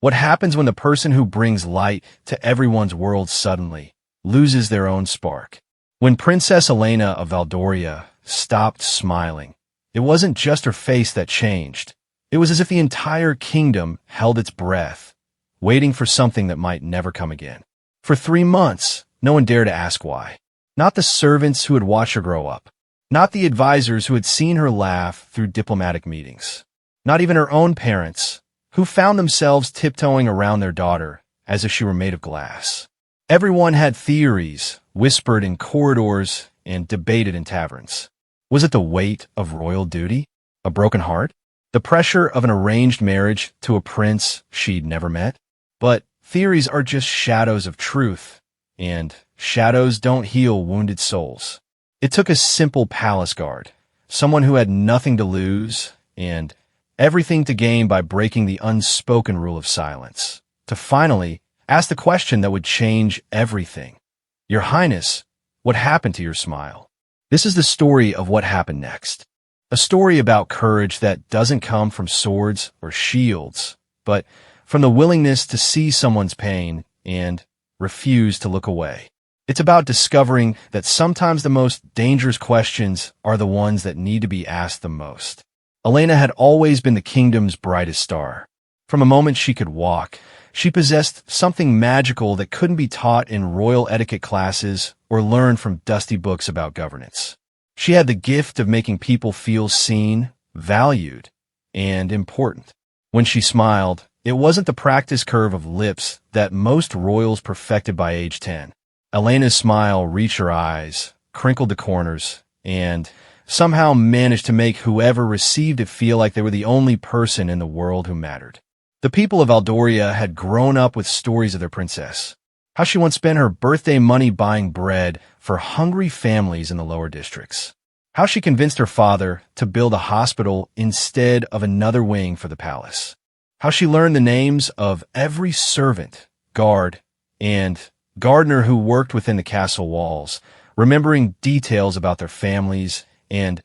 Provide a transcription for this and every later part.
What happens when the person who brings light to everyone's world suddenly loses their own spark? When Princess Elena of Valdoria stopped smiling, it wasn't just her face that changed. It was as if the entire kingdom held its breath, waiting for something that might never come again. For 3 months, no one dared to ask why. Not the servants who had watched her grow up. Not the advisors who had seen her laugh through diplomatic meetings. Not even her own parents, who found themselves tiptoeing around their daughter as if she were made of glass. Everyone had theories, whispered in corridors and debated in taverns. Was it the weight of royal duty? A broken heart? The pressure of an arranged marriage to a prince she'd never met? But theories are just shadows of truth, and shadows don't heal wounded souls. It took a simple palace guard, someone who had nothing to lose and everything to gain by breaking the unspoken rule of silence, to finally ask the question that would change everything. Your Highness, what happened to your smile? This is the story of what happened next. A story about courage that doesn't come from swords or shields, but from the willingness to see someone's pain and refuse to look away. It's about discovering that sometimes the most dangerous questions are the ones that need to be asked the most. Elena had always been the kingdom's brightest star. From a moment she could walk, she possessed something magical that couldn't be taught in royal etiquette classes or learned from dusty books about governance. She had the gift of making people feel seen, valued, and important. When she smiled, it wasn't the practice curve of lips that most royals perfected by age 10. Elena's smile reached her eyes, crinkled the corners, and somehow managed to make whoever received it feel like they were the only person in the world who mattered. The people of Aldoria had grown up with stories of their princess, how she once spent her birthday money buying bread for hungry families in the lower districts, how she convinced her father to build a hospital instead of another wing for the palace, how she learned the names of every servant, guard, and gardener who worked within the castle walls, remembering details about their families and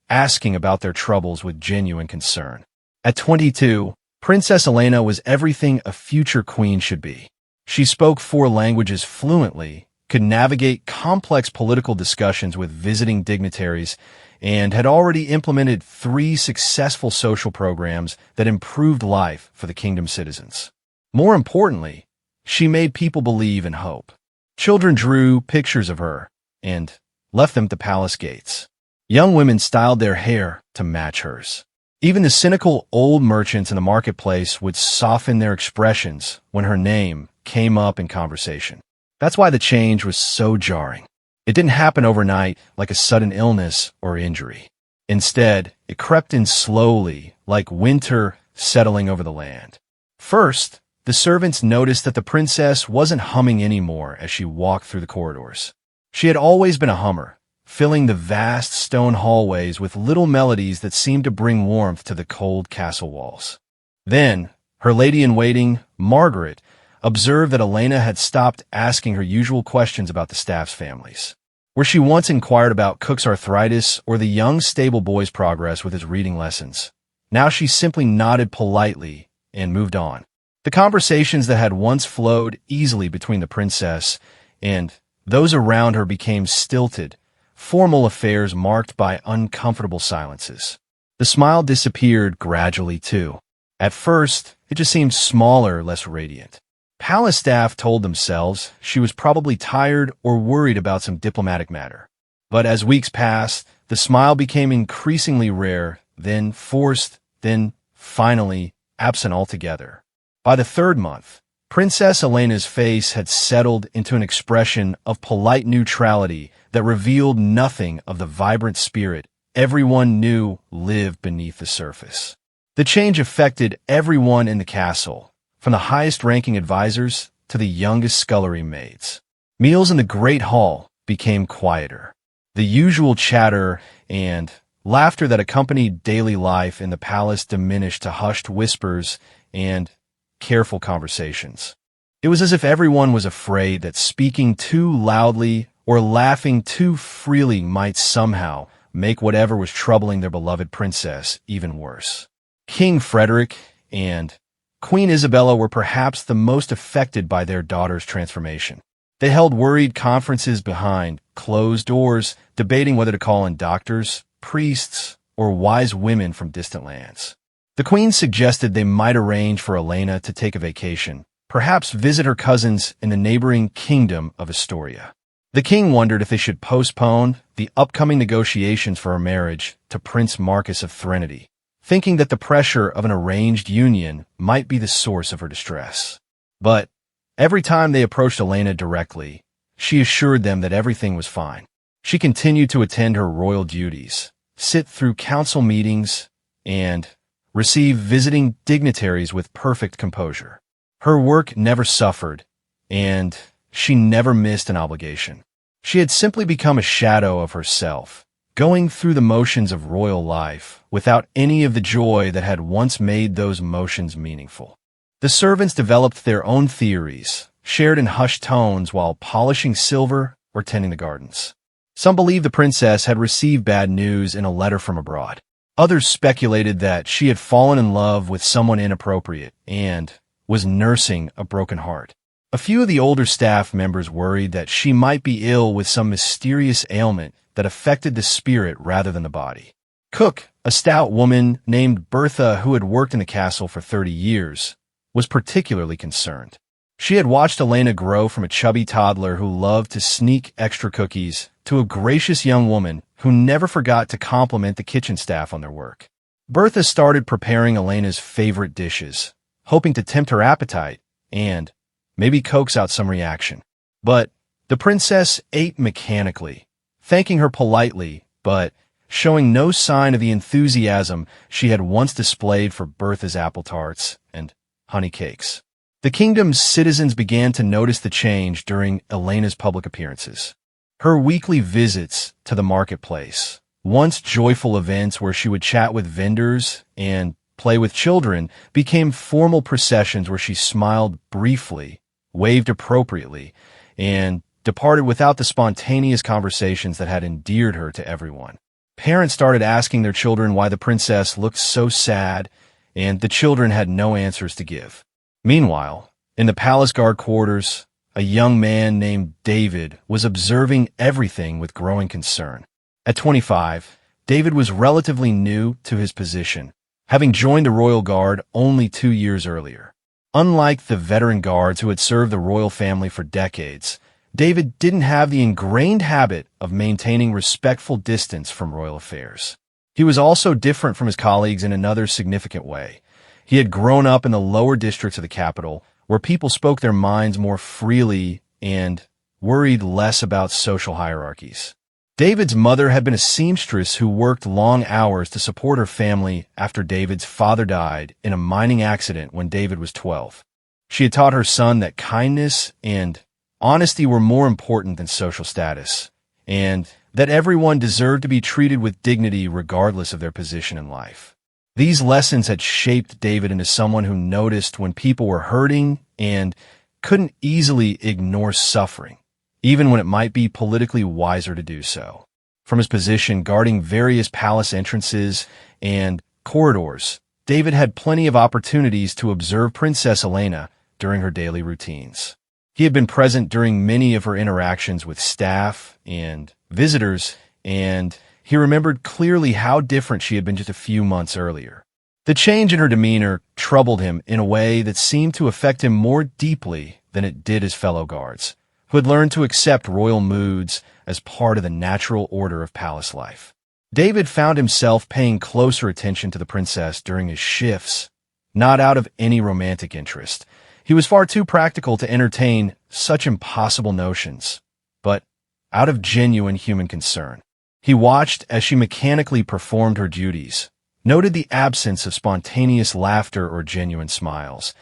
asking about their troubles with genuine concern. At 22, Princess Elena was everything a future queen should be. She spoke 4 languages fluently, could navigate complex political discussions with visiting dignitaries, and had already implemented 3 successful social programs that improved life for the kingdom's citizens. More importantly, she made people believe in hope. Children drew pictures of her and left them at the palace gates. Young women styled their hair to match hers. Even the cynical old merchants in the marketplace would soften their expressions when her name came up in conversation. That's why the change was so jarring. It didn't happen overnight like a sudden illness or injury. Instead, it crept in slowly, like winter settling over the land. First, the servants noticed that the princess wasn't humming anymore as she walked through the corridors. She had always been a hummer, filling the vast stone hallways with little melodies that seemed to bring warmth to the cold castle walls. Then, her lady-in-waiting, Margaret, observed that Elena had stopped asking her usual questions about the staff's families. Where she once inquired about Cook's arthritis or the young stable boy's progress with his reading lessons, now she simply nodded politely and moved on. The conversations that had once flowed easily between the princess and those around her became stilted, formal affairs marked by uncomfortable silences. The smile disappeared gradually, too. At first, it just seemed smaller, less radiant. Palace staff told themselves she was probably tired or worried about some diplomatic matter. But as weeks passed, the smile became increasingly rare, then forced, then, finally, absent altogether. By the 3rd month, Princess Elena's face had settled into an expression of polite neutrality that revealed nothing of the vibrant spirit everyone knew lived beneath the surface. The change affected everyone in the castle, from the highest-ranking advisors to the youngest scullery maids. Meals in the great hall became quieter. The usual chatter and laughter that accompanied daily life in the palace diminished to hushed whispers and careful conversations. It was as if everyone was afraid that speaking too loudly or laughing too freely might somehow make whatever was troubling their beloved princess even worse. King Frederick and Queen Isabella were perhaps the most affected by their daughter's transformation. They held worried conferences behind closed doors, debating whether to call in doctors, priests, or wise women from distant lands. The queen suggested they might arrange for Elena to take a vacation, perhaps visit her cousins in the neighboring kingdom of Astoria. The king wondered if they should postpone the upcoming negotiations for her marriage to Prince Marcus of Threnody, thinking that the pressure of an arranged union might be the source of her distress. But every time they approached Elena directly, she assured them that everything was fine. She continued to attend her royal duties, sit through council meetings, and receive visiting dignitaries with perfect composure. Her work never suffered, and she never missed an obligation. She had simply become a shadow of herself, going through the motions of royal life without any of the joy that had once made those motions meaningful. The servants developed their own theories, shared in hushed tones while polishing silver or tending the gardens. Some believed the princess had received bad news in a letter from abroad. Others speculated that she had fallen in love with someone inappropriate and was nursing a broken heart. A few of the older staff members worried that she might be ill with some mysterious ailment that affected the spirit rather than the body. Cook, a stout woman named Bertha who had worked in the castle for 30 years, was particularly concerned. She had watched Elena grow from a chubby toddler who loved to sneak extra cookies to a gracious young woman who never forgot to compliment the kitchen staff on their work. Bertha started preparing Elena's favorite dishes, hoping to tempt her appetite and maybe coax out some reaction. But the princess ate mechanically, thanking her politely, but showing no sign of the enthusiasm she had once displayed for Bertha's apple tarts and honey cakes. The kingdom's citizens began to notice the change during Elena's public appearances. Her weekly visits to the marketplace, once joyful events where she would chat with vendors and play with children, became formal processions where she smiled briefly, waved appropriately, and departed without the spontaneous conversations that had endeared her to everyone. Parents started asking their children why the princess looked so sad, and the children had no answers to give. Meanwhile, in the palace guard quarters, a young man named David was observing everything with growing concern. At 25, David was relatively new to his position, having joined the royal guard only 2 years earlier. Unlike the veteran guards who had served the royal family for decades, David didn't have the ingrained habit of maintaining respectful distance from royal affairs. He was also different from his colleagues in another significant way. He had grown up in the lower districts of the capital, where people spoke their minds more freely and worried less about social hierarchies. David's mother had been a seamstress who worked long hours to support her family after David's father died in a mining accident when David was 12. She had taught her son that kindness and honesty were more important than social status, and that everyone deserved to be treated with dignity regardless of their position in life. These lessons had shaped David into someone who noticed when people were hurting and couldn't easily ignore suffering, even when it might be politically wiser to do so. From his position guarding various palace entrances and corridors, David had plenty of opportunities to observe Princess Elena during her daily routines. He had been present during many of her interactions with staff and visitors, and he remembered clearly how different she had been just a few months earlier. The change in her demeanor troubled him in a way that seemed to affect him more deeply than it did his fellow guards, who had learned to accept royal moods as part of the natural order of palace life. David found himself paying closer attention to the princess during his shifts, not out of any romantic interest. He was far too practical to entertain such impossible notions, but out of genuine human concern. He watched as she mechanically performed her duties, noted the absence of spontaneous laughter or genuine smiles,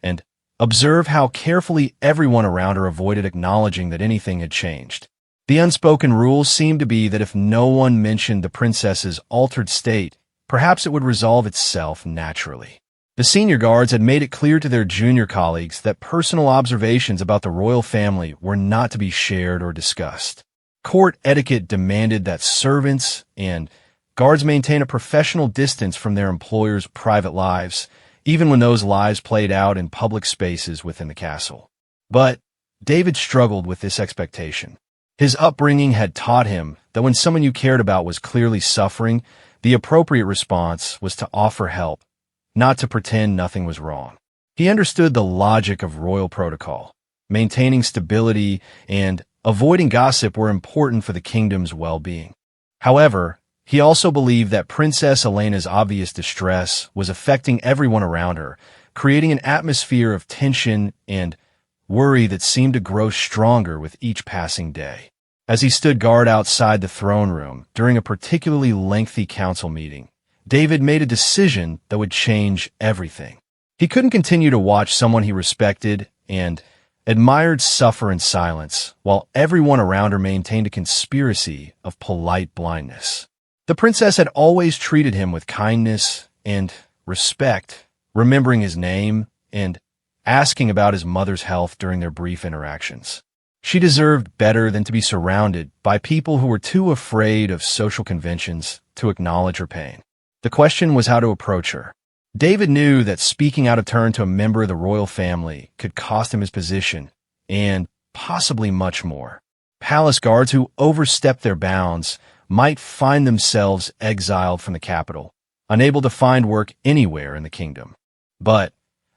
and observed how carefully everyone around her avoided acknowledging that anything had changed. The unspoken rule seemed to be that if no one mentioned the princess's altered state, perhaps it would resolve itself naturally. The senior guards had made it clear to their junior colleagues that personal observations about the royal family were not to be shared or discussed. Court etiquette demanded that servants and guards maintain a professional distance from their employers' private lives, even when those lives played out in public spaces within the castle. But David struggled with this expectation. His upbringing had taught him that when someone you cared about was clearly suffering, the appropriate response was to offer help, not to pretend nothing was wrong. He understood the logic of royal protocol. Maintaining stability and avoiding gossip were important for the kingdom's well-being. However, he also believed that Princess Elena's obvious distress was affecting everyone around her, creating an atmosphere of tension and worry that seemed to grow stronger with each passing day. As he stood guard outside the throne room during a particularly lengthy council meeting, David made a decision that would change everything. He couldn't continue to watch someone he respected and admired suffer in silence, while everyone around her maintained a conspiracy of polite blindness. The princess had always treated him with kindness and respect, remembering his name and asking about his mother's health during their brief interactions. She deserved better than to be surrounded by people who were too afraid of social conventions to acknowledge her pain. The question was how to approach her. David knew that speaking out of turn to a member of the royal family could cost him his position and possibly much more. Palace guards who overstepped their bounds might find themselves exiled from the capital, unable to find work anywhere in the kingdom. But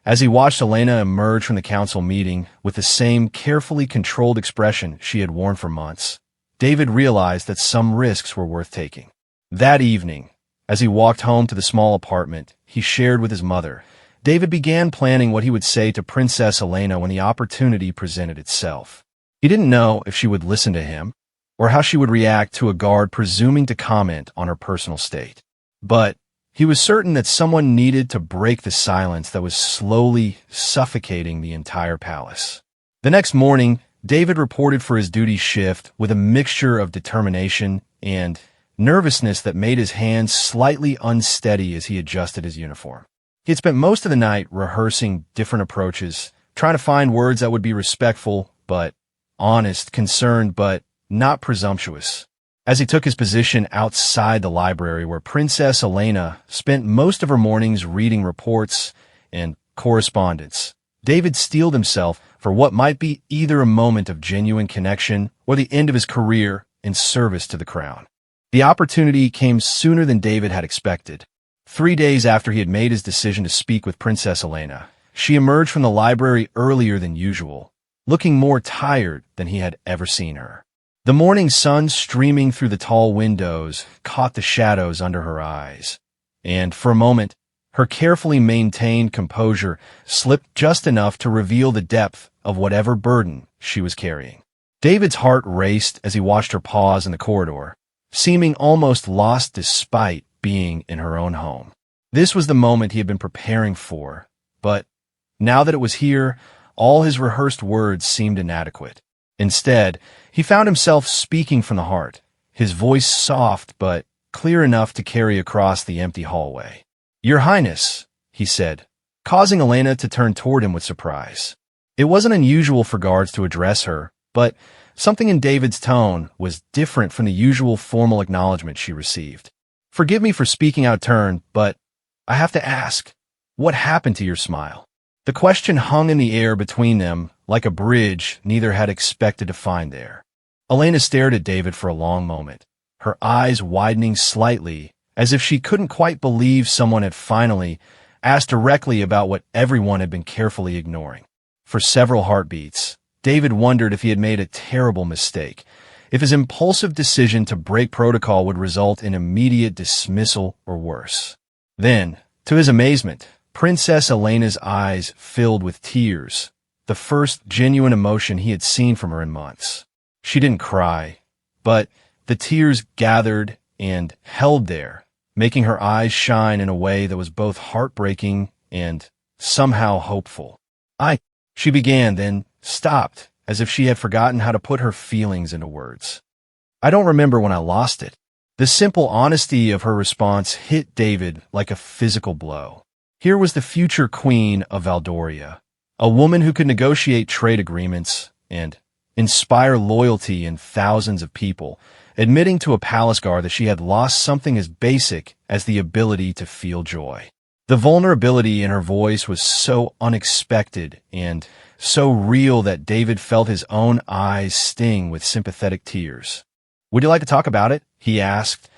as he watched Elena emerge from the council meeting with the same carefully controlled expression she had worn for months, David realized that some risks were worth taking. That evening, as he walked home to the small apartment he shared with his mother, David began planning what he would say to Princess Elena when the opportunity presented itself. He didn't know if she would listen to him or how she would react to a guard presuming to comment on her personal state. But he was certain that someone needed to break the silence that was slowly suffocating the entire palace. The next morning, David reported for his duty shift with a mixture of determination and nervousness that made his hands slightly unsteady as he adjusted his uniform. He had spent most of the night rehearsing different approaches, trying to find words that would be respectful but honest, concerned but not presumptuous. As he took his position outside the library where Princess Elena spent most of her mornings reading reports and correspondence, David steeled himself for what might be either a moment of genuine connection or the end of his career in service to the crown. The opportunity came sooner than David had expected. 3 days after he had made his decision to speak with Princess Elena, she emerged from the library earlier than usual, looking more tired than he had ever seen her. The morning sun streaming through the tall windows caught the shadows under her eyes, and for a moment, her carefully maintained composure slipped just enough to reveal the depth of whatever burden she was carrying. David's heart raced as he watched her pause in the corridor, seeming almost lost despite being in her own home. This was the moment he had been preparing for, but now that it was here, all his rehearsed words seemed inadequate. Instead, he found himself speaking from the heart, his voice soft but clear enough to carry across the empty hallway. "Your Highness," he said, causing Elena to turn toward him with surprise. It wasn't unusual for guards to address her, but something in David's tone was different from the usual formal acknowledgement she received. "Forgive me for speaking out of turn, but I have to ask, what happened to your smile?" The question hung in the air between them like a bridge neither had expected to find there. Elena stared at David for a long moment, her eyes widening slightly as if she couldn't quite believe someone had finally asked directly about what everyone had been carefully ignoring. For several heartbeats, David wondered if he had made a terrible mistake, if his impulsive decision to break protocol would result in immediate dismissal or worse. Then, to his amazement, Princess Elena's eyes filled with tears, the first genuine emotion he had seen from her in months. She didn't cry, but the tears gathered and held there, making her eyes shine in a way that was both heartbreaking and somehow hopeful. She began, then stopped, as if she had forgotten how to put her feelings into words. "I don't remember when I lost it." The simple honesty of her response hit David like a physical blow. Here was the future queen of Valdoria, a woman who could negotiate trade agreements and inspire loyalty in thousands of people, admitting to a palace guard that she had lost something as basic as the ability to feel joy. The vulnerability in her voice was so unexpected and so real that David felt his own eyes sting with sympathetic tears. "Would you like to talk about it?" he asked,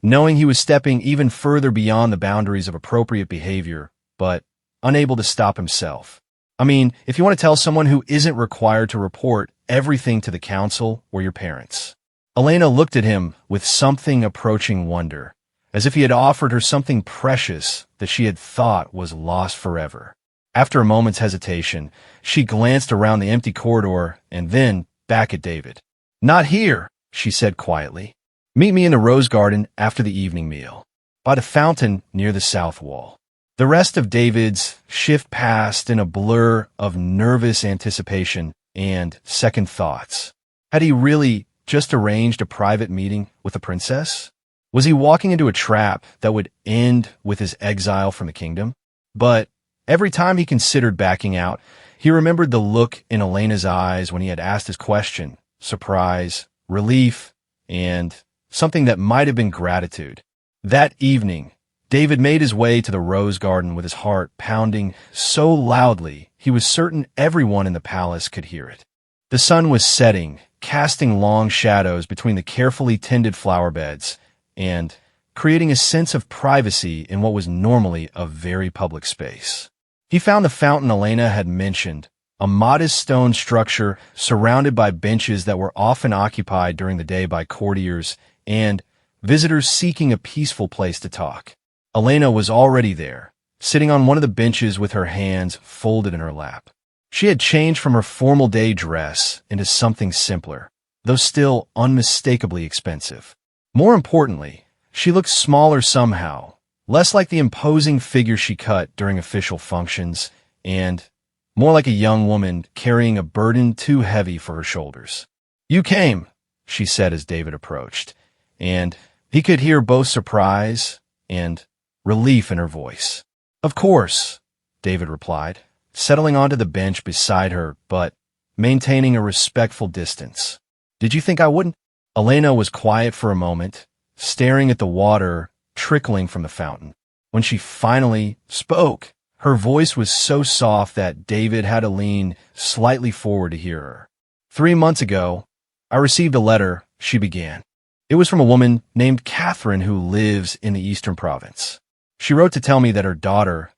knowing he was stepping even further beyond the boundaries of appropriate behavior, but unable to stop himself. "I mean, if you want to tell someone who isn't required to report everything to the council or your parents." Elena looked at him with something approaching wonder, as if he had offered her something precious that she had thought was lost forever. After a moment's hesitation, she glanced around the empty corridor and then back at David. "Not here," she said quietly. "Meet me in the rose garden after the evening meal, by the fountain near the south wall." The rest of David's shift passed in a blur of nervous anticipation and second thoughts. Had he really just arranged a private meeting with the princess? Was he walking into a trap that would end with his exile from the kingdom? But every time he considered backing out, he remembered the look in Elena's eyes when he had asked his question: surprise, relief, and something that might have been gratitude. That evening, David made his way to the rose garden with his heart pounding so loudly he was certain everyone in the palace could hear it. The sun was setting, casting long shadows between the carefully tended flower beds and creating a sense of privacy in what was normally a very public space. He found the fountain Elena had mentioned, a modest stone structure surrounded by benches that were often occupied during the day by courtiers and visitors seeking a peaceful place to talk. Elena was already there, sitting on one of the benches with her hands folded in her lap. She had changed from her formal day dress into something simpler, though still unmistakably expensive. More importantly, she looked smaller somehow, less like the imposing figure she cut during official functions, and more like a young woman carrying a burden too heavy for her shoulders. "You came," she said as David approached, and he could hear both surprise and relief in her voice. "Of course," David replied, settling onto the bench beside her, but maintaining a respectful distance. "Did you think I wouldn't?" Elena was quiet for a moment, staring at the water trickling from the fountain. When she finally spoke, her voice was so soft that David had to lean slightly forward to hear her. "3 months ago, I received a letter," she began. "It was from a woman named Catherine who lives in the Eastern Province. She wrote to tell me that her daughter,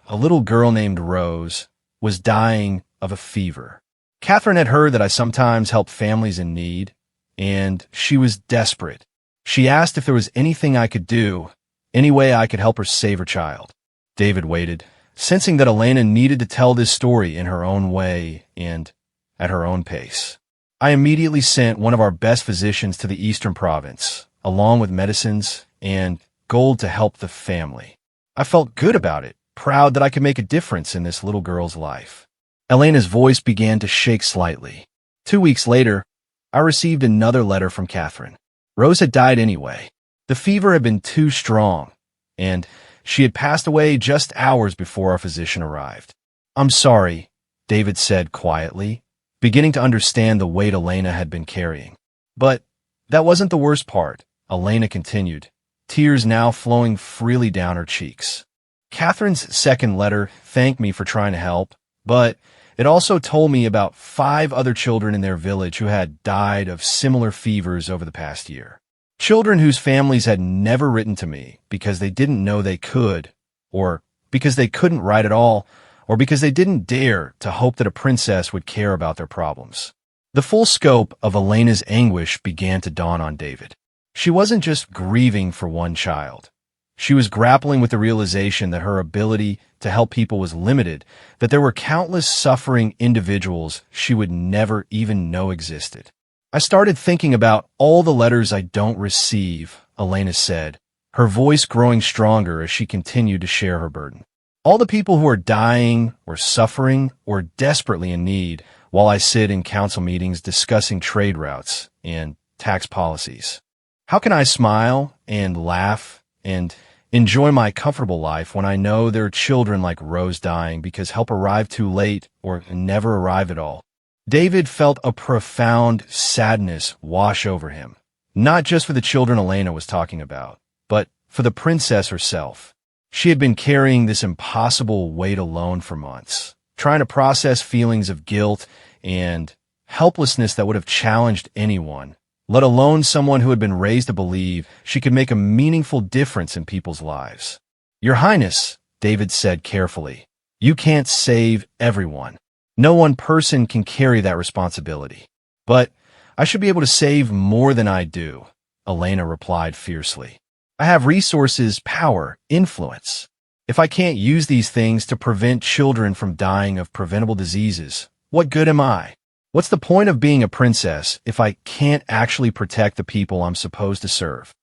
a little girl named Rose, was dying of a fever. Catherine had heard that I sometimes help families in need, and she was desperate. She asked if there was anything I could do, any way I could help her save her child." David waited, sensing that Elena needed to tell this story in her own way and at her own pace. "I immediately sent one of our best physicians to the Eastern Province, along with medicines and gold to help the family. I felt good about it, proud that I could make a difference in this little girl's life." Elena's voice began to shake slightly. 2 weeks later, I received another letter from Catherine. Rose had died anyway. The fever had been too strong, and she had passed away just hours before our physician arrived. "I'm sorry," David said quietly, beginning to understand the weight Elena had been carrying. "But that wasn't the worst part," Elena continued, tears now flowing freely down her cheeks. "Catherine's second letter thanked me for trying to help, but it also told me about 5 other children in their village who had died of similar fevers over the past year. Children whose families had never written to me because they didn't know they could, or because they couldn't write at all, or because they didn't dare to hope that a princess would care about their problems." The full scope of Elena's anguish began to dawn on David. She wasn't just grieving for one child. She was grappling with the realization that her ability to help people was limited, that there were countless suffering individuals she would never even know existed. "I started thinking about all the letters I don't receive," Elena said, her voice growing stronger as she continued to share her burden. "All the people who are dying or suffering or desperately in need while I sit in council meetings discussing trade routes and tax policies. How can I smile and laugh and enjoy my comfortable life when I know there are children like Rose dying because help arrived too late or never arrived at all?" David felt a profound sadness wash over him, not just for the children Elena was talking about, but for the princess herself. She had been carrying this impossible weight alone for months, trying to process feelings of guilt and helplessness that would have challenged anyone, let alone someone who had been raised to believe she could make a meaningful difference in people's lives. "Your Highness," David said carefully, "you can't save everyone. No one person can carry that responsibility. But I should be able to save more than I do," Elena replied fiercely. "I have resources, power, influence. If I can't use these things to prevent children from dying of preventable diseases, what good am I? What's the point of being a princess if I can't actually protect the people I'm supposed to serve?"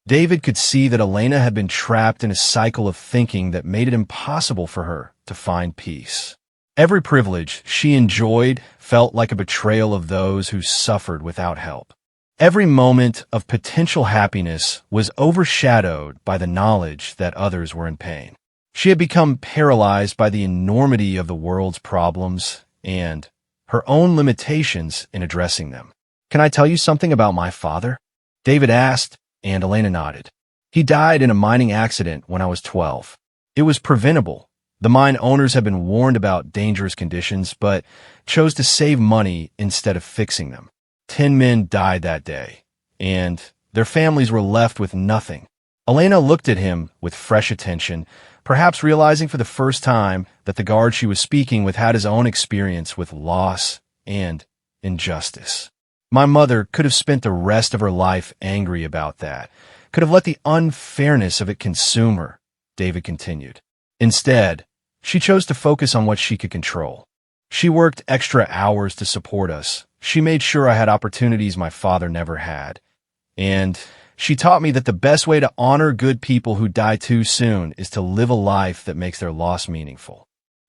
David could see that Elena had been trapped in a cycle of thinking that made it impossible for her to find peace. Every privilege she enjoyed felt like a betrayal of those who suffered without help. Every moment of potential happiness was overshadowed by the knowledge that others were in pain. She had become paralyzed by the enormity of the world's problems and her own limitations in addressing them. "Can I tell you something about my father?" David asked, and Elena nodded. "He died in a mining accident when I was 12. It was preventable. The mine owners had been warned about dangerous conditions, but chose to save money instead of fixing them. 10 men died that day, and their families were left with nothing." Elena looked at him with fresh attention, perhaps realizing for the first time that the guard she was speaking with had his own experience with loss and injustice. "My mother could have spent the rest of her life angry about that, could have let the unfairness of it consume her," David continued. "Instead, she chose to focus on what she could control. She worked extra hours to support us. She made sure I had opportunities my father never had. And she taught me that the best way to honor good people who die too soon is to live a life that makes their loss meaningful.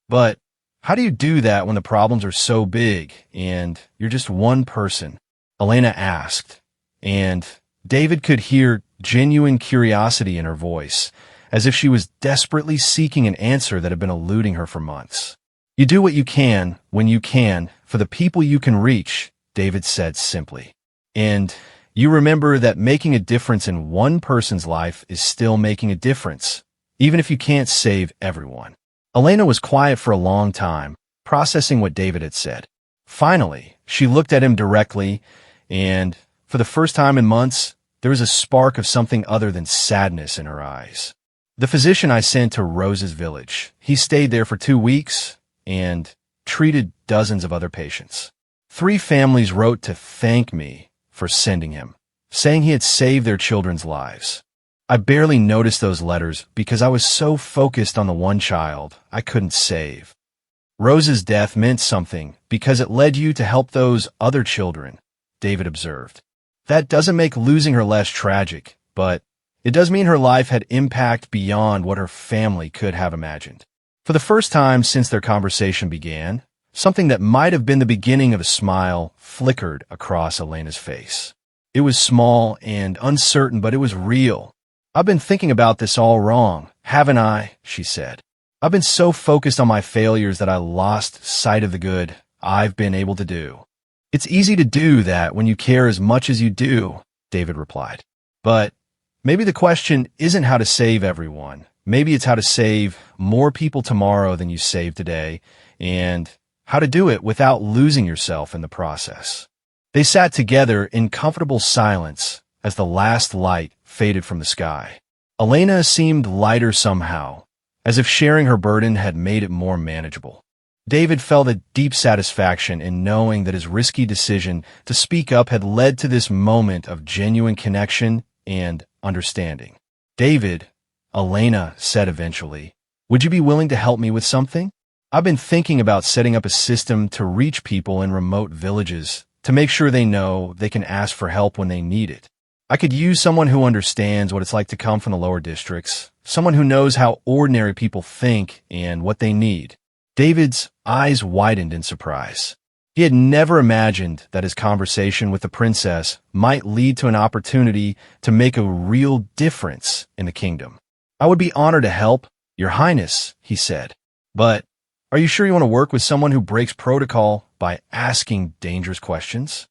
But how do you do that when the problems are so big and you're just one person?" Elena asked, and David could hear genuine curiosity in her voice, as if she was desperately seeking an answer that had been eluding her for months. "You do what you can, when you can, for the people you can reach," David said simply. "And you remember that making a difference in one person's life is still making a difference, even if you can't save everyone." Elena was quiet for a long time, processing what David had said. Finally, she looked at him directly, and for the first time in months, there was a spark of something other than sadness in her eyes. "The physician I sent to Rose's village, he stayed there for 2 weeks and treated dozens of other patients. 3 families wrote to thank me for sending him, saying he had saved their children's lives. I barely noticed those letters because I was so focused on the one child I couldn't save. Rose's death meant something because it led you to help those other children," David observed. "That doesn't make losing her less tragic, but it does mean her life had impact beyond what her family could have imagined." For the first time since their conversation began, something that might have been the beginning of a smile flickered across Elena's face. It was small and uncertain, but it was real. "I've been thinking about this all wrong, haven't I?" she said. "I've been so focused on my failures that I lost sight of the good I've been able to do." "It's easy to do that when you care as much as you do," David replied. "But maybe the question isn't how to save everyone. Maybe it's how to save more people tomorrow than you saved today, and how to do it without losing yourself in the process." They sat together in comfortable silence as the last light faded from the sky. Elena seemed lighter somehow, as if sharing her burden had made it more manageable. David felt a deep satisfaction in knowing that his risky decision to speak up had led to this moment of genuine connection and understanding. "David," Elena said eventually, "would you be willing to help me with something? I've been thinking about setting up a system to reach people in remote villages, to make sure they know they can ask for help when they need it. I could use someone who understands what it's like to come from the lower districts, someone who knows how ordinary people think and what they need." David's eyes widened in surprise. He had never imagined that his conversation with the princess might lead to an opportunity to make a real difference in the kingdom. "I would be honored to help, Your Highness," he said. "But are you sure you want to work with someone who breaks protocol by asking dangerous questions?"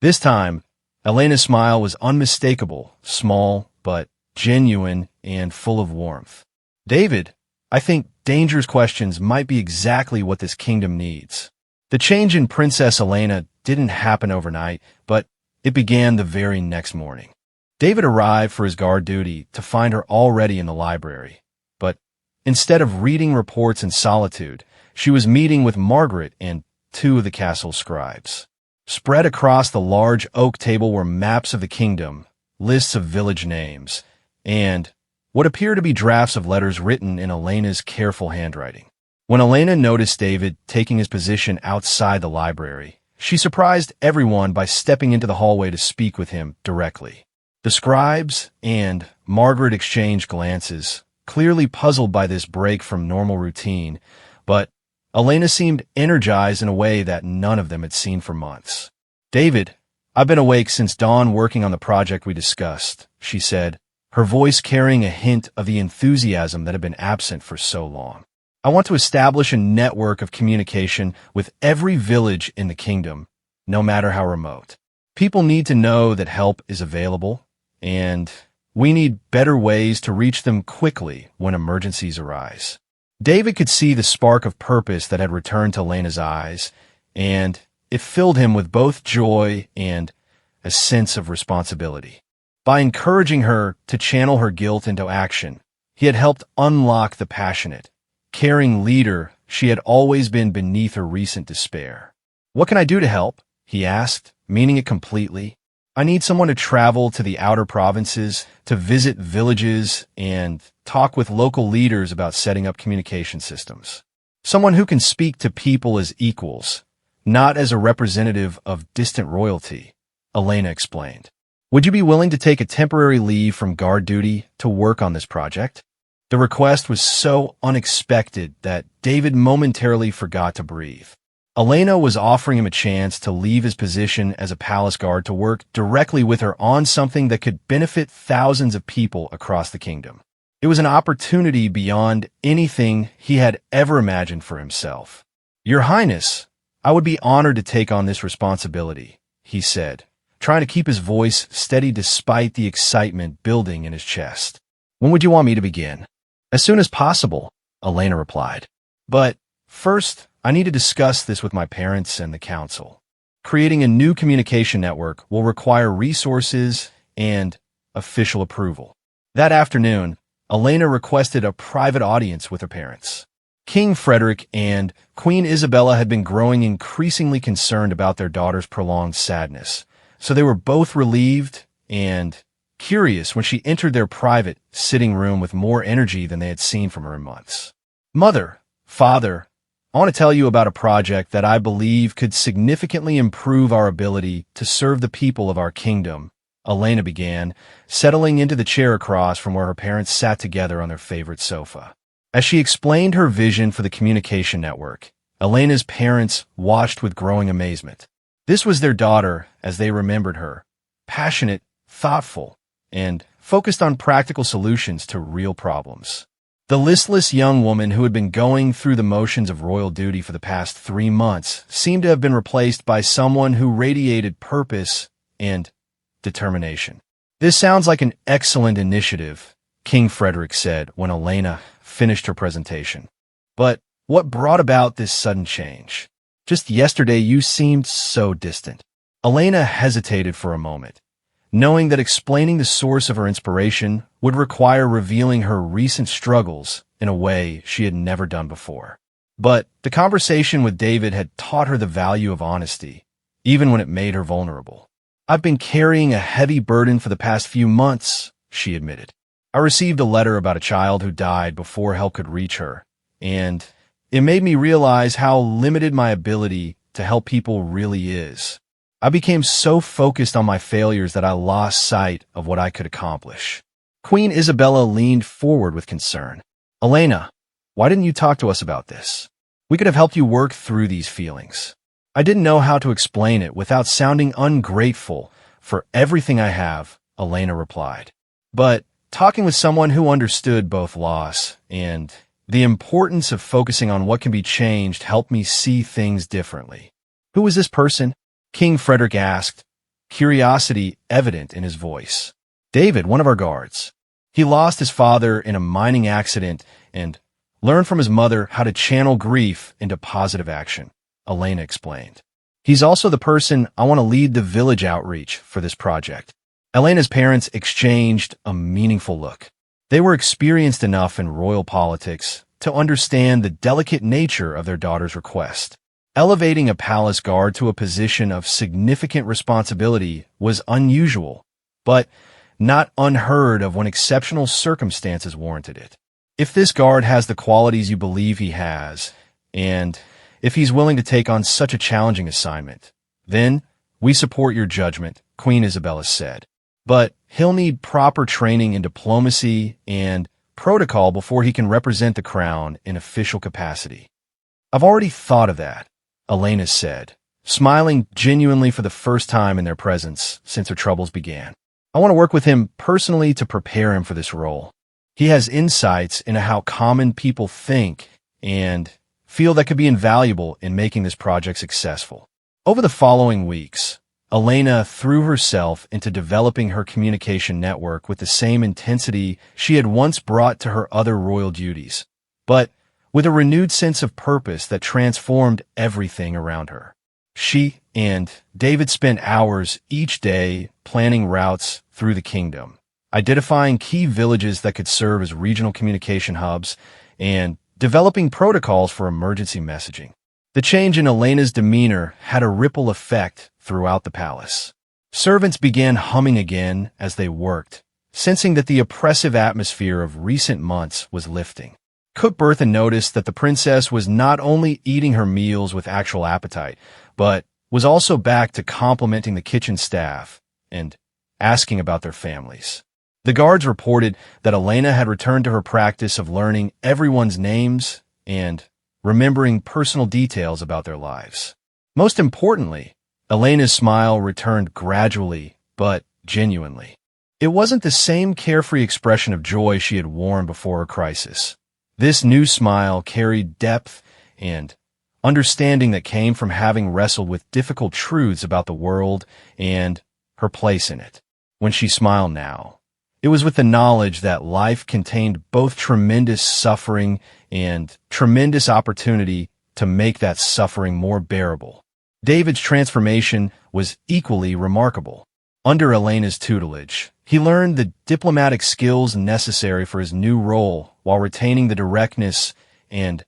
This time, Elena's smile was unmistakable, small but genuine and full of warmth. David, I think dangerous questions might be exactly what this kingdom needs. The change in Princess Elena didn't happen overnight, but it began the very next morning. David arrived for his guard duty to find her already in the library. But instead of reading reports in solitude, she was meeting with Margaret and two of the castle's scribes. Spread across the large oak table were maps of the kingdom, lists of village names, and what appeared to be drafts of letters written in Elena's careful handwriting. When Elena noticed David taking his position outside the library, she surprised everyone by stepping into the hallway to speak with him directly. The scribes and Margaret exchanged glances, clearly puzzled by this break from normal routine, but Elena seemed energized in a way that none of them had seen for months. "David, I've been awake since dawn working on the project we discussed," she said, her voice carrying a hint of the enthusiasm that had been absent for so long. "I want to establish a network of communication with every village in the kingdom, no matter how remote. People need to know that help is available, and we need better ways to reach them quickly when emergencies arise." David could see the spark of purpose that had returned to Elena's eyes, and it filled him with both joy and a sense of responsibility. By encouraging her to channel her guilt into action, he had helped unlock the passionate, caring leader she had always been beneath her recent despair. "What can I do to help?" he asked, meaning it completely. "I need someone to travel to the outer provinces, to visit villages, and talk with local leaders about setting up communication systems. Someone who can speak to people as equals, not as a representative of distant royalty," Elena explained. "Would you be willing to take a temporary leave from guard duty to work on this project?" The request was so unexpected that David momentarily forgot to breathe. Elena was offering him a chance to leave his position as a palace guard to work directly with her on something that could benefit thousands of people across the kingdom. It was an opportunity beyond anything he had ever imagined for himself. "Your Highness, I would be honored to take on this responsibility," he said, trying to keep his voice steady despite the excitement building in his chest. "When would you want me to begin?" "As soon as possible," Elena replied. "But first, I need to discuss this with my parents and the council. Creating a new communication network will require resources and official approval." That afternoon, Elena requested a private audience with her parents. King Frederick and Queen Isabella had been growing increasingly concerned about their daughter's prolonged sadness, so they were both relieved and curious when she entered their private sitting room with more energy than they had seen from her in months. "Mother, Father, I want to tell you about a project that I believe could significantly improve our ability to serve the people of our kingdom," Elena began, settling into the chair across from where her parents sat together on their favorite sofa. As she explained her vision for the communication network, Elena's parents watched with growing amazement. This was their daughter, as they remembered her, passionate, thoughtful, and focused on practical solutions to real problems. The listless young woman who had been going through the motions of royal duty for the past 3 months seemed to have been replaced by someone who radiated purpose and determination. "This sounds like an excellent initiative," King Frederick said when Elena finished her presentation. "But what brought about this sudden change? Just yesterday you seemed so distant." Elena hesitated for a moment, knowing that explaining the source of her inspiration would require revealing her recent struggles in a way she had never done before. But the conversation with David had taught her the value of honesty, even when it made her vulnerable. "I've been carrying a heavy burden for the past few months," she admitted. "I received a letter about a child who died before help could reach her, and it made me realize how limited my ability to help people really is. I became so focused on my failures that I lost sight of what I could accomplish." Queen Isabella leaned forward with concern. "Elena, why didn't you talk to us about this? We could have helped you work through these feelings." "I didn't know how to explain it without sounding ungrateful for everything I have," Elena replied. "But talking with someone who understood both loss and the importance of focusing on what can be changed helped me see things differently." "Who was this person?" King Frederick asked, curiosity evident in his voice. "David, one of our guards. He lost his father in a mining accident and learned from his mother how to channel grief into positive action, Elena explained. He's also the person I want to lead the village outreach for this project. Elena's parents exchanged a meaningful look. They were experienced enough in royal politics to understand the delicate nature of their daughter's request. Elevating a palace guard to a position of significant responsibility was unusual, but not unheard of when exceptional circumstances warranted it. If this guard has the qualities you believe he has, and if he's willing to take on such a challenging assignment, then we support your judgment, Queen Isabella said. But he'll need proper training in diplomacy and protocol before he can represent the crown in official capacity. I've already thought of that, Elena said, smiling genuinely for the first time in their presence since their troubles began. I want to work with him personally to prepare him for this role. He has insights into how common people think and feel that could be invaluable in making this project successful. Over the following weeks, Elena threw herself into developing her communication network with the same intensity she had once brought to her other royal duties, but with a renewed sense of purpose that transformed everything around her. She and David spent hours each day planning routes through the kingdom, identifying key villages that could serve as regional communication hubs, and developing protocols for emergency messaging. The change in Elena's demeanor had a ripple effect throughout the palace. Servants began humming again as they worked, sensing that the oppressive atmosphere of recent months was lifting. Cook Bertha noticed that the princess was not only eating her meals with actual appetite, but was also back to complimenting the kitchen staff and asking about their families. The guards reported that Elena had returned to her practice of learning everyone's names and remembering personal details about their lives. Most importantly, Elena's smile returned gradually but genuinely. It wasn't the same carefree expression of joy she had worn before her crisis. This new smile carried depth and understanding that came from having wrestled with difficult truths about the world and her place in it. When she smiled now, it was with the knowledge that life contained both tremendous suffering and tremendous opportunity to make that suffering more bearable. David's transformation was equally remarkable. Under Elena's tutelage, he learned the diplomatic skills necessary for his new role while retaining the directness and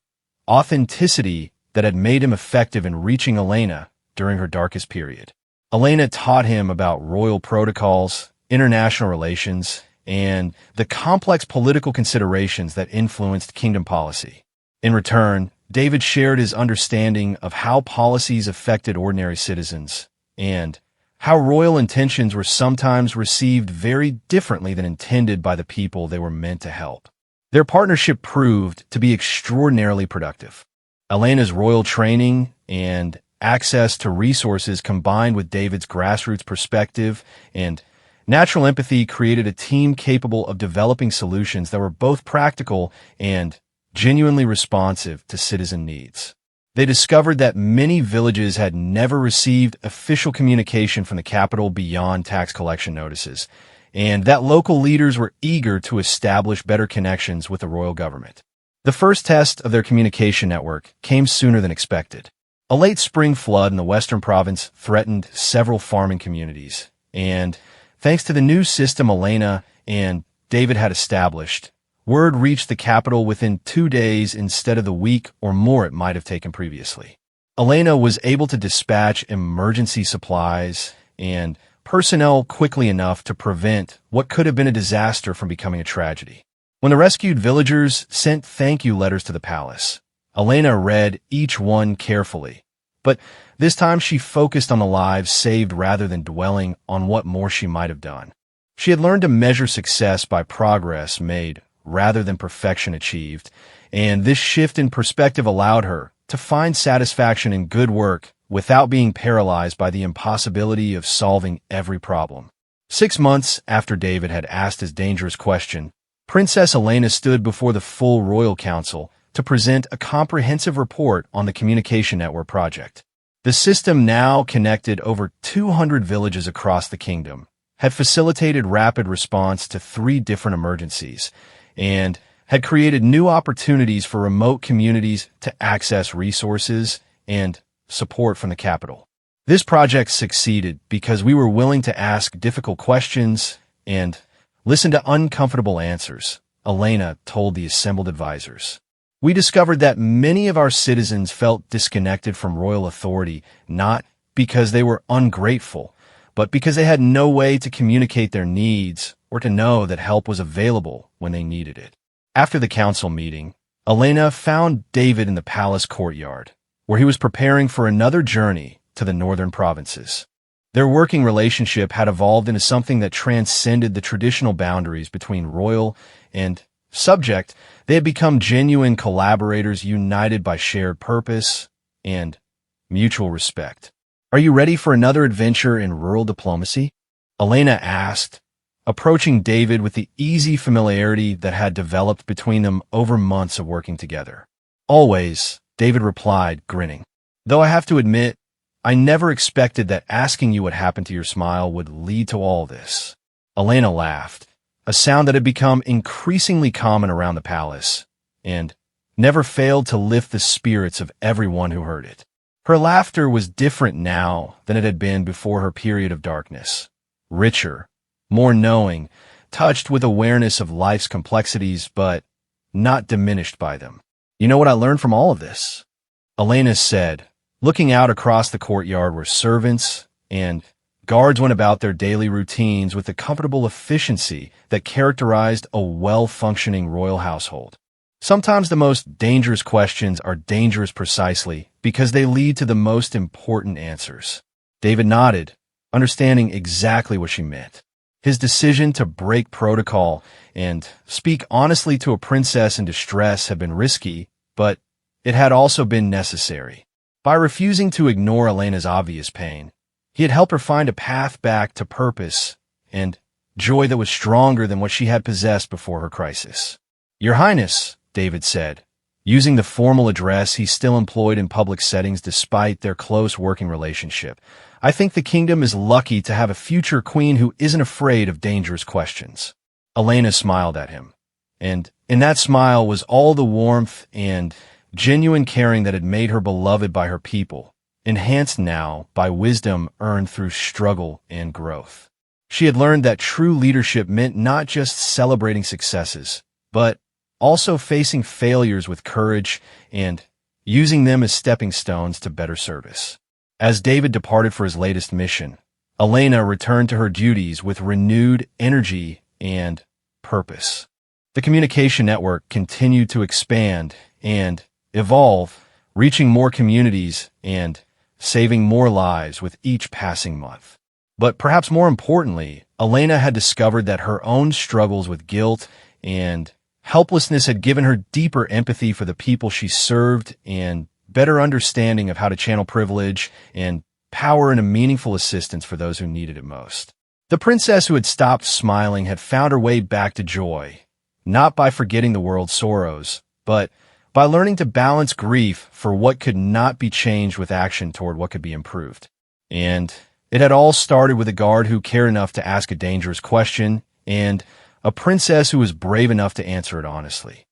authenticity that had made him effective in reaching Elena during her darkest period. Elena taught him about royal protocols, international relations, and the complex political considerations that influenced kingdom policy. In return, David shared his understanding of how policies affected ordinary citizens and how royal intentions were sometimes received very differently than intended by the people they were meant to help. Their partnership proved to be extraordinarily productive. Elena's royal training and access to resources combined with David's grassroots perspective and natural empathy created a team capable of developing solutions that were both practical and genuinely responsive to citizen needs. They discovered that many villages had never received official communication from the capital beyond tax collection notices, and that local leaders were eager to establish better connections with the royal government. The first test of their communication network came sooner than expected. A late spring flood in the western province threatened several farming communities, and thanks to the new system Elena and David had established, word reached the capital within 2 days instead of the week or more it might have taken previously. Elena was able to dispatch emergency supplies and personnel quickly enough to prevent what could have been a disaster from becoming a tragedy. When the rescued villagers sent thank you letters to the palace, Elena read each one carefully, but this time she focused on the lives saved rather than dwelling on what more she might have done. She had learned to measure success by progress made rather than perfection achieved, and this shift in perspective allowed her to find satisfaction in good work without being paralyzed by the impossibility of solving every problem. 6 months after David had asked his dangerous question, Princess Elena stood before the full royal council to present a comprehensive report on the communication network project. The system now connected over 200 villages across the kingdom, had facilitated rapid response to 3 different emergencies and had created new opportunities for remote communities to access resources and support from the capital. This project succeeded because we were willing to ask difficult questions and listen to uncomfortable answers, Elena told the assembled advisors. We discovered that many of our citizens felt disconnected from royal authority, not because they were ungrateful, but because they had no way to communicate their needs or to know that help was available when they needed it. After the council meeting, Elena found David in the palace courtyard, where he was preparing for another journey to the northern provinces. Their working relationship had evolved into something that transcended the traditional boundaries between royal and subject. They had become genuine collaborators united by shared purpose and mutual respect. "Are you ready for another adventure in rural diplomacy?" Elena asked, approaching David with the easy familiarity that had developed between them over months of working together. "Always," David replied, grinning. "Though I have to admit, I never expected that asking you what happened to your smile would lead to all this." Elena laughed, a sound that had become increasingly common around the palace, and never failed to lift the spirits of everyone who heard it. Her laughter was different now than it had been before her period of darkness. Richer, more knowing, touched with awareness of life's complexities, but not diminished by them. "You know what I learned from all of this?" Elena said, looking out across the courtyard where servants and guards went about their daily routines with the comfortable efficiency that characterized a well-functioning royal household. Sometimes the most dangerous questions are dangerous precisely because they lead to the most important answers. David nodded, understanding exactly what she meant. His decision to break protocol and speak honestly to a princess in distress had been risky, but it had also been necessary. By refusing to ignore Elena's obvious pain, he had helped her find a path back to purpose and joy that was stronger than what she had possessed before her crisis. "Your Highness," David said, using the formal address he still employed in public settings despite their close working relationship, "I think the kingdom is lucky to have a future queen who isn't afraid of dangerous questions." Elena smiled at him, and in that smile was all the warmth and genuine caring that had made her beloved by her people, enhanced now by wisdom earned through struggle and growth. She had learned that true leadership meant not just celebrating successes, but also facing failures with courage and using them as stepping stones to better service. As David departed for his latest mission, Elena returned to her duties with renewed energy and purpose. The communication network continued to expand and evolve, reaching more communities and saving more lives with each passing month. But perhaps more importantly, Elena had discovered that her own struggles with guilt and helplessness had given her deeper empathy for the people she served and better understanding of how to channel privilege and power in a meaningful assistance for those who needed it most. The princess who had stopped smiling had found her way back to joy, not by forgetting the world's sorrows, but by learning to balance grief for what could not be changed with action toward what could be improved. And it had all started with a guard who cared enough to ask a dangerous question and a princess who was brave enough to answer it honestly.